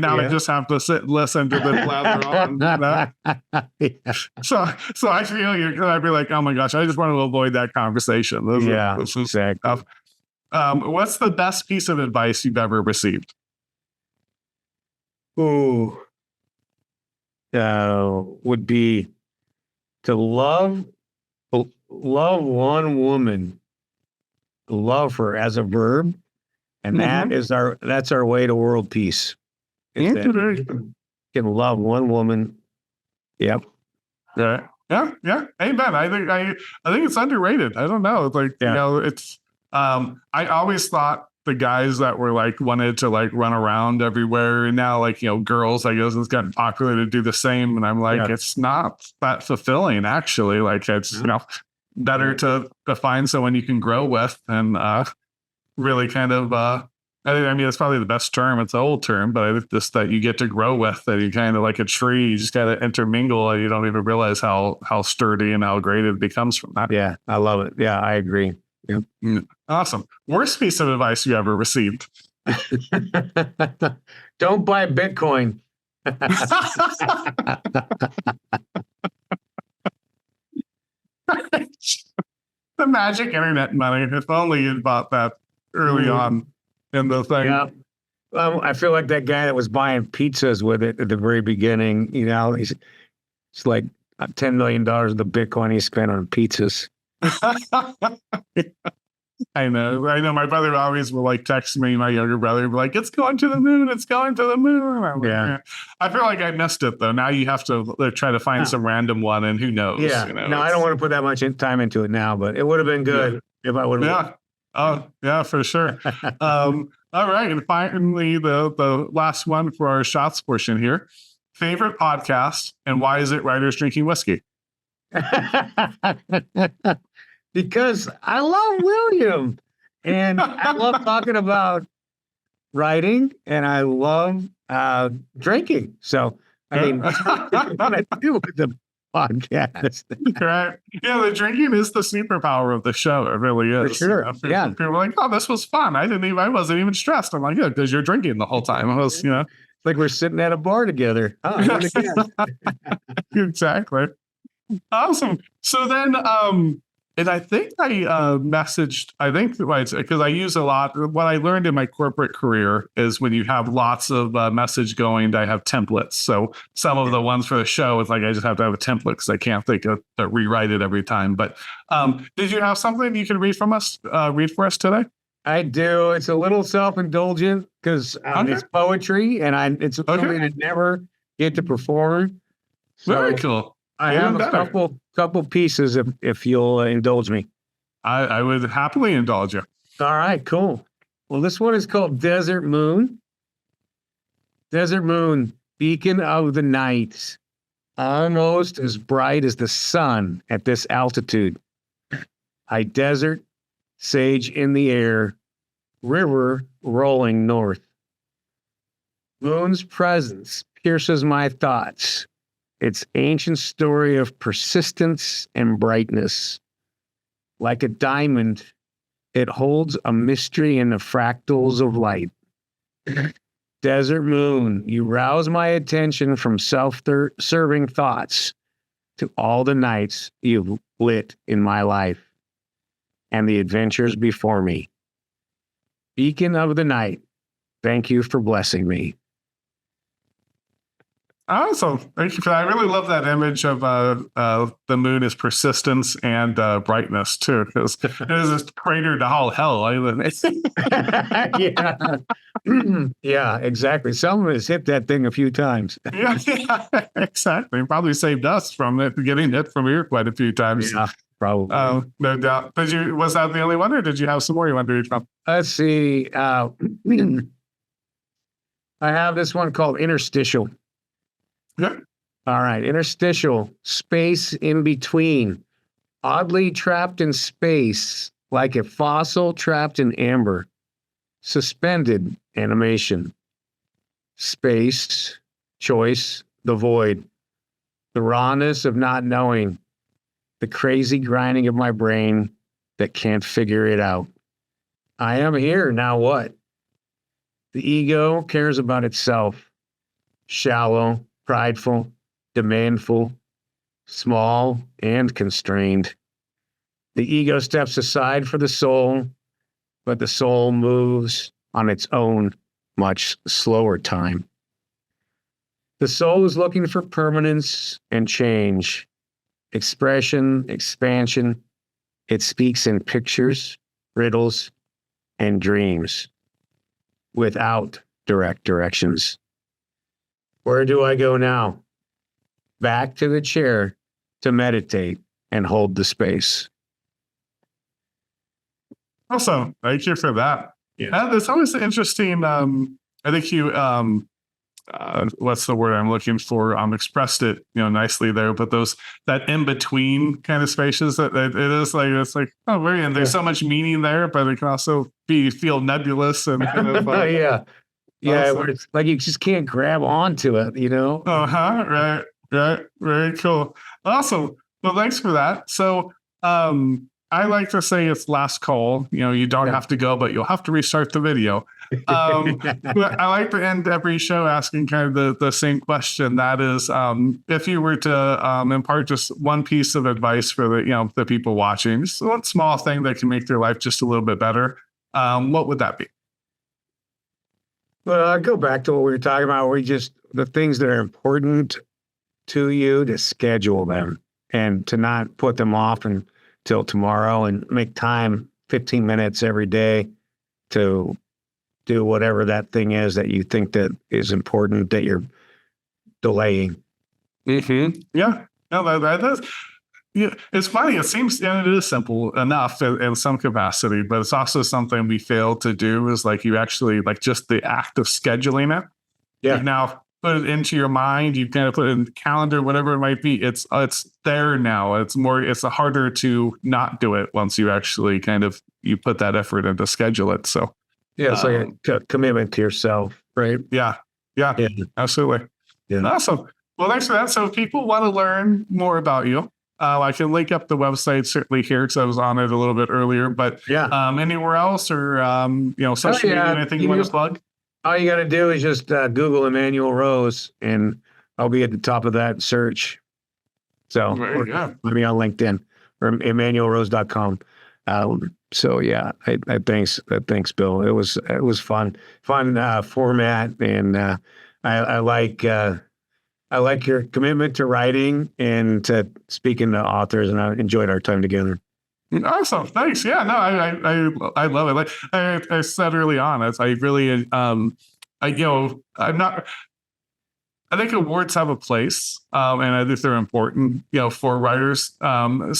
S1: I just have to sit and listen to the blather on. So I feel you're going to be like, oh my gosh, I just want to avoid that conversation. This is
S2: exactly.
S1: Tough. What's the best piece of advice you've ever received?
S2: Ooh. Would be to love one woman, love her as a verb, and that's our way to world peace. Can love one woman. Yep.
S1: Yeah. Amen. I think it's underrated. I don't know. It's like it's. I always thought the guys that were like wanted to like run around everywhere, and now like girls, I guess it's gotten popular to do the same, and I'm like it's not that fulfilling actually. Like it's better to find someone you can grow with and really kind of I mean it's probably the best term. It's an old term, but it's just that you get to grow with, that you kind of like a tree, you just got to intermingle and you don't even realize how sturdy and how great it becomes from that.
S2: Yeah, I love it. Yeah, I agree. Yep.
S1: Awesome. Worst piece of advice you ever received?
S2: Don't buy Bitcoin.
S1: The magic internet money. If only you'd bought that early on in the thing.
S2: Yeah. I feel like that guy that was buying pizzas with it at the very beginning, it's like $10 million of the Bitcoin he spent on pizzas.
S1: I know. My brother always will like text me, my younger brother, be like, it's going to the moon. It's going to the moon. Yeah. I feel like I missed it though. Now you have to try to find some random one, and who knows?
S2: Yeah. No, I don't want to put that much time into it now, but it would have been good if I would have.
S1: Yeah. Oh, yeah, for sure. All right. And finally, the last one for our shots portion here. Favorite podcast, and why is it Writers Drinking Whiskey?
S2: Because I love William, and I love talking about writing, and I love drinking. So, I mean, what I do with the podcast.
S1: Right. Yeah, the drinking is the superpower of the show. It really is.
S2: For sure.
S1: People are like, oh, this was fun. I wasn't even stressed. I'm like, yeah, because you're drinking the whole time. I was,
S2: like we're sitting at a bar together. Oh,
S1: exactly. Awesome. So then, and I think I messaged, because I use a lot. What I learned in my corporate career is when you have lots of message going, I have templates. So some of the ones for the show, it's like I just have to have a template because I can't think of to rewrite it every time. But did you have something you can read for us today?
S2: I do. It's a little self-indulgent because it's poetry, and it's something I never get to perform. So,
S1: very cool.
S2: I
S1: Even
S2: have a
S1: better.
S2: couple pieces if you'll indulge me.
S1: I would happily indulge you.
S2: All right, cool. Well, this one is called Desert Moon. Desert Moon, beacon of the night, almost as bright as the sun at this altitude. High desert, sage in the air, river rolling north. Moon's presence pierces my thoughts. Its ancient story of persistence and brightness. Like a diamond, it holds a mystery in the fractals of light. Desert moon, you rouse my attention from self-serving thoughts to all the nights you've lit in my life and the adventures before me. Beacon of the night, thank you for blessing me.
S1: Awesome. Thank you for that. I really love that image of the moon as persistence and brightness too, because it is this crater to all hell.
S2: Yeah. Yeah, exactly. Someone has hit that thing a few times.
S1: Yeah, exactly. Probably saved us from it, getting hit from here quite a few times.
S2: Yeah, probably.
S1: No doubt. Was that the only one, or did you have some more you wanted to read from?
S2: Let's see. I have this one called Interstitial.
S1: Yeah.
S2: All right. Interstitial, space in between, oddly trapped in space, like a fossil trapped in amber. Suspended animation. Space, choice, the void. The rawness of not knowing. The crazy grinding of my brain that can't figure it out. I am here, now what? The ego cares about itself. Shallow, prideful, demandful, small, and constrained. The ego steps aside for the soul, but the soul moves on its own much slower time. The soul is looking for permanence and change, expression, expansion. It speaks in pictures, riddles, and dreams without direct directions. Where do I go now? Back to the chair to meditate and hold the space.
S1: Awesome. Thank you for that.
S2: Yeah.
S1: It's always interesting. I think you, what's the word I'm looking for? Expressed it, nicely there. But that in between kind of spaces that it is like, it's like, oh, very, and there's so much meaning there, but it can also feel nebulous and kind of.
S2: Yeah. Yeah.
S1: Awesome.
S2: Where it's like you just can't grab onto it,
S1: Uh-huh. Right. Right. Very cool. Awesome. Well, thanks for that. So, I like to say it's last call. You don't have to go, but you'll have to restart the video. But I like to end every show asking kind of the same question. That is, if you were to impart just one piece of advice for the people watching, just one small thing that can make their life just a little bit better, what would that be?
S2: Well, I go back to what we were talking about. The things that are important to you, to schedule them and to not put them off until tomorrow, and make time 15 minutes every day to do whatever that thing is that you think that is important that you're delaying.
S1: Mm-hmm. Yeah. No, that's. Yeah, it's funny. It seems, and it is simple enough in some capacity, but it's also something we fail to do. Is like you actually just the act of scheduling it.
S2: Yeah.
S1: You've now put it into your mind. You kind of put it in the calendar, whatever it might be. It's there now. It's harder to not do it once you actually you put that effort in to schedule it. So
S2: yeah, it's like a commitment to yourself, right?
S1: Yeah, absolutely.
S2: Yeah.
S1: Awesome. Well, thanks for that. So if people want to learn more about you, I can link up the website certainly here because I was on it a little bit earlier. But anywhere else or social media, anything you want to plug?
S2: All you got to do is just Google Emanuel Rose, and I'll be at the top of that search. So maybe on LinkedIn or EmanuelRose.com. So yeah, I thanks Bill. It was fun format, and I like your commitment to writing and to speaking to authors, and I enjoyed our time together.
S1: Awesome. Thanks. Yeah, no, I love it. Like I said early on, I really, I'm not, I think awards have a place, and I think they're important, for writers. And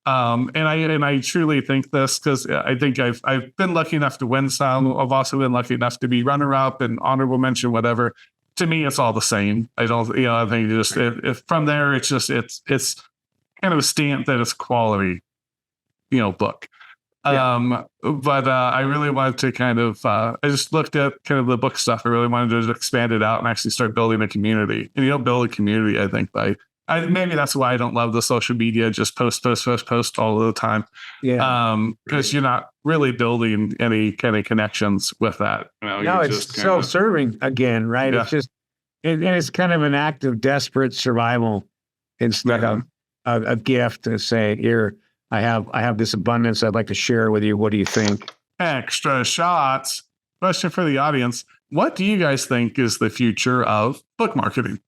S1: I truly think this, because I think I've been lucky enough to win some. I've also been lucky enough to be runner up and honorable mention, whatever. To me, it's all the same. I don't, I think just if from there, it's kind of a stamp that it's quality, book. But I really wanted to kind of, I just looked at kind of the book stuff. I really wanted to just expand it out and actually start building a community. And you don't build a community, I think, maybe that's why I don't love the social media, just post all of the time. Because you're not really building any kind of connections with that.
S2: No, it's self-serving again, right?
S1: Yeah.
S2: It's just, and it's kind of an act of desperate survival instead of a gift to say, here, I have this abundance I'd like to share with you. What do you think?
S1: Extra shots. Question for the audience. What do you guys think is the future of book marketing?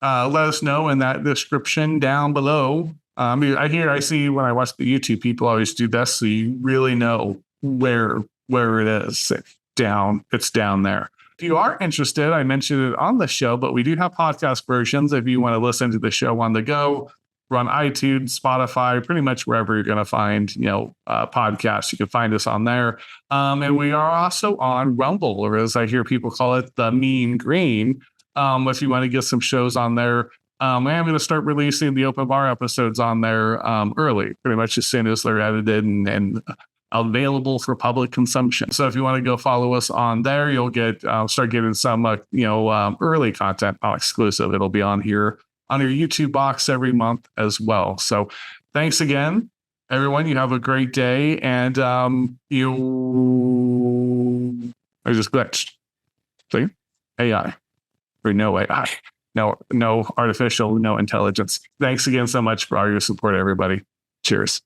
S1: Let us know in that description down below. I see when I watch the YouTube, people always do this, so you really know where it is. It's down there. If you are interested, I mentioned it on the show, but we do have podcast versions if you want to listen to the show on the go. We're on iTunes, Spotify, pretty much wherever you're going to find, podcasts. You can find us on there. And we are also on Rumble, or as I hear people call it, the Mean Green. If you want to get some shows on there, I'm going to start releasing the open bar episodes on there early, pretty much as soon as they're edited and available for public consumption. So if you want to go follow us on there, you'll start getting some, early content, not exclusive. It'll be on here on your YouTube box every month as well. So thanks again, everyone. You have a great day. And I just glitched. See? AI. Or no AI. No artificial, no intelligence. Thanks again so much for all your support, everybody. Cheers.